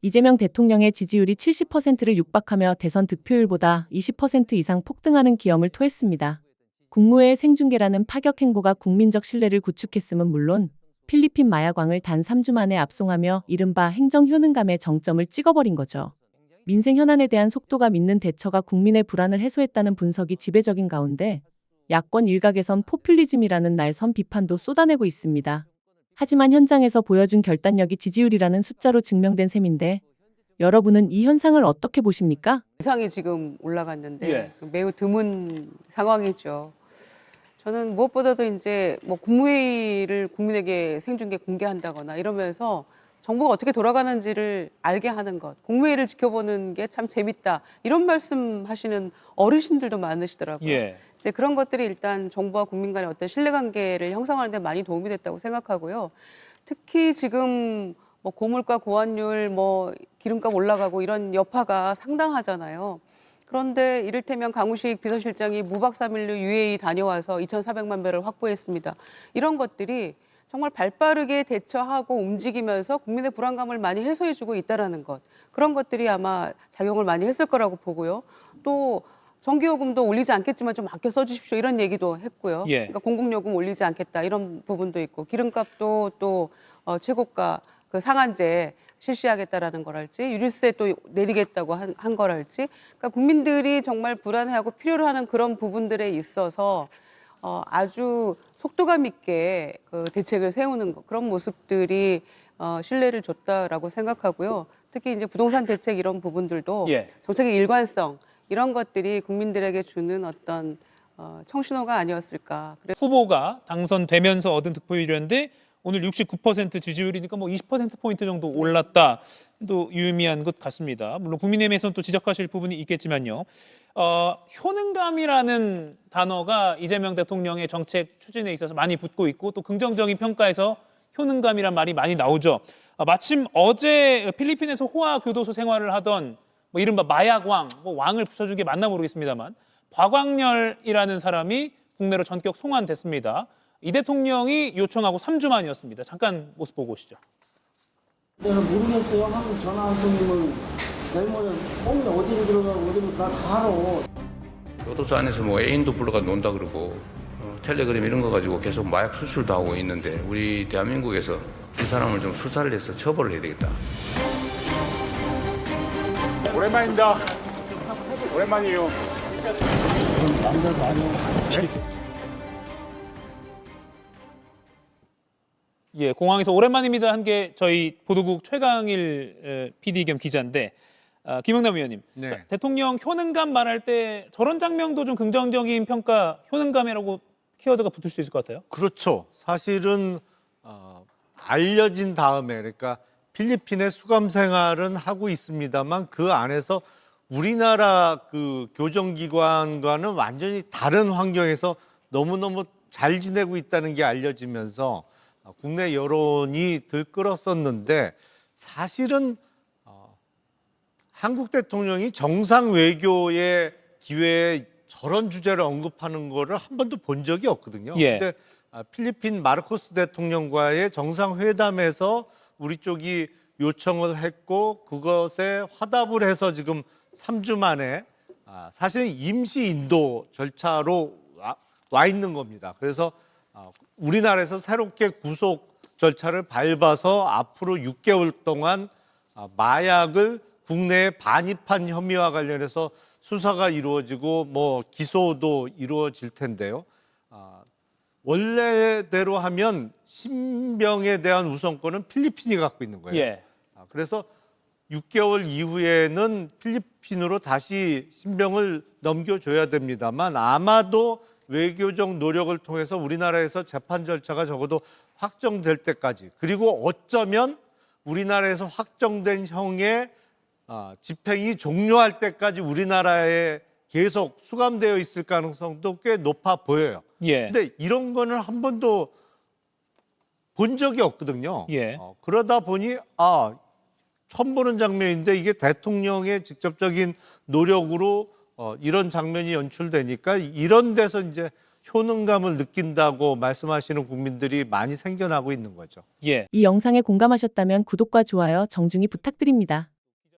이재명 대통령의 지지율이 70%를 육박하며 대선 득표율보다 20% 이상 폭등하는 기염을 토했습니다. 국무회의 생중계라는 파격 행보가 국민적 신뢰를 구축했음은 물론 필리핀 마약왕을 단 3주 만에 압송하며 이른바 행정 효능감의 정점을 찍어버린 거죠. 민생 현안에 대한 속도가 믿는 대처가 국민의 불안을 해소했다는 분석이 지배적인 가운데 야권 일각에선 포퓰리즘이라는 날선 비판도 쏟아내고 있습니다. 하지만 현장에서 보여준 결단력이 지지율이라는 숫자로 증명된 셈인데 여러분은 이 현상을 어떻게 보십니까? 이상이 지금 올라갔는데 예. 매우 드문 상황이죠. 저는 무엇보다도 이제 뭐 국무회의를 국민에게 생중계 공개한다거나 이러면서 정부가 어떻게 돌아가는지를 알게 하는 것, 국무회의를 지켜보는 게 참 재밌다 이런 말씀하시는 어르신들도 많으시더라고요. 예. 이제 그런 것들이 일단 정부와 국민 간의 어떤 신뢰관계를 형성하는 데 많이 도움이 됐다고 생각하고요. 특히 지금 뭐 고물가 고환율, 뭐 기름값 올라가고 이런 여파가 상당하잖아요. 그런데 이를테면 강우식 비서실장이 무박 3일로 UAE 다녀와서 2,400만 배를 확보했습니다. 이런 것들이 정말 발빠르게 대처하고 움직이면서 국민의 불안감을 많이 해소해주고 있다는 것. 그런 것들이 아마 작용을 많이 했을 거라고 보고요. 또 전기요금도 올리지 않겠지만 좀 아껴 써주십시오 이런 얘기도 했고요. 예. 그러니까 공공요금 올리지 않겠다 이런 부분도 있고 기름값도 또 최고가 그 상한제 실시하겠다라는 거랄지 유류세 또 내리겠다고 한 거랄지 그러니까 국민들이 정말 불안해하고 필요로 하는 그런 부분들에 있어서 아주 속도감 있게 그 대책을 세우는 것 그런 모습들이 신뢰를 줬다라고 생각하고요. 특히 이제 부동산 대책 이런 부분들도 예. 정책의 일관성 이런 것들이 국민들에게 주는 어떤 청신호가 아니었을까. 후보가 당선되면서 얻은 득표율이었는데 오늘 69% 지지율이니까 뭐 20%포인트 정도 올랐다. 또 유의미한 것 같습니다. 물론 국민의힘에서는 또 지적하실 부분이 있겠지만요. 효능감이라는 단어가 이재명 대통령의 정책 추진에 있어서 많이 붙고 있고 또 긍정적인 평가에서 효능감이란 말이 많이 나오죠. 마침 어제 필리핀에서 호화 교도소 생활을 하던 뭐 이른바 마약왕, 뭐 왕을 붙여준 게 맞나 모르겠습니다만 곽광렬이라는 사람이 국내로 전격 송환됐습니다. 이 대통령이 요청하고 3주 만이었습니다. 잠깐 모습 보고 오시죠. 내가 모르겠어요. 한국 전화 한 통이면 내일 모레 홈이 어디로 들어가고 어디로 다 알아. 교도소 안에서 뭐 애인도 불러가 논다 그러고 텔레그램 이런 거 가지고 계속 마약 수출도 하고 있는데 우리 대한민국에서 이 사람을 좀 수사를 해서 처벌을 해야 되겠다. 오랜만입니다. 오랜만이에요. 남자도 아니고. 예, 공항에서 오랜만입니다 한 게 저희 보도국 최강일 PD 겸 기자인데 김영남 의원님, 네. 대통령 효능감 말할 때 저런 장면도 좀 긍정적인 평가, 효능감이라고 키워드가 붙을 수 있을 것 같아요. 그렇죠. 사실은 알려진 다음에 그러니까 필리핀의 수감 생활은 하고 있습니다만 그 안에서 우리나라 그 교정기관과는 완전히 다른 환경에서 너무너무 잘 지내고 있다는 게 알려지면서 국내 여론이 들끓었었는데 사실은 한국 대통령이 정상 외교의 기회에 저런 주제를 언급하는 거를 한 번도 본 적이 없거든요. 예. 근데 필리핀 마르코스 대통령과의 정상회담에서 우리 쪽이 요청을 했고 그것에 화답을 해서 지금 3주 만에 사실은 임시 인도 절차로 와 있는 겁니다. 그래서 우리나라에서 새롭게 구속 절차를 밟아서 앞으로 6개월 동안 마약을 국내에 반입한 혐의와 관련해서 수사가 이루어지고 뭐 기소도 이루어질 텐데요. 원래대로 하면 신병에 대한 우선권은 필리핀이 갖고 있는 거예요. 예. 그래서 6개월 이후에는 필리핀으로 다시 신병을 넘겨줘야 됩니다만 아마도 외교적 노력을 통해서 우리나라에서 재판 절차가 적어도 확정될 때까지 그리고 어쩌면 우리나라에서 확정된 형의 집행이 종료할 때까지 우리나라에 계속 수감되어 있을 가능성도 꽤 높아 보여요. 예. 근데 이런 거는 한 번도 본 적이 없거든요. 예. 그러다 보니 처음 보는 장면인데 이게 대통령의 직접적인 노력으로 이런 장면이 연출되니까 이런 데서 이제 효능감을 느낀다고 말씀하시는 국민들이 많이 생겨나고 있는 거죠. 예. 이 영상에 공감하셨다면 구독과 좋아요 정중히 부탁드립니다.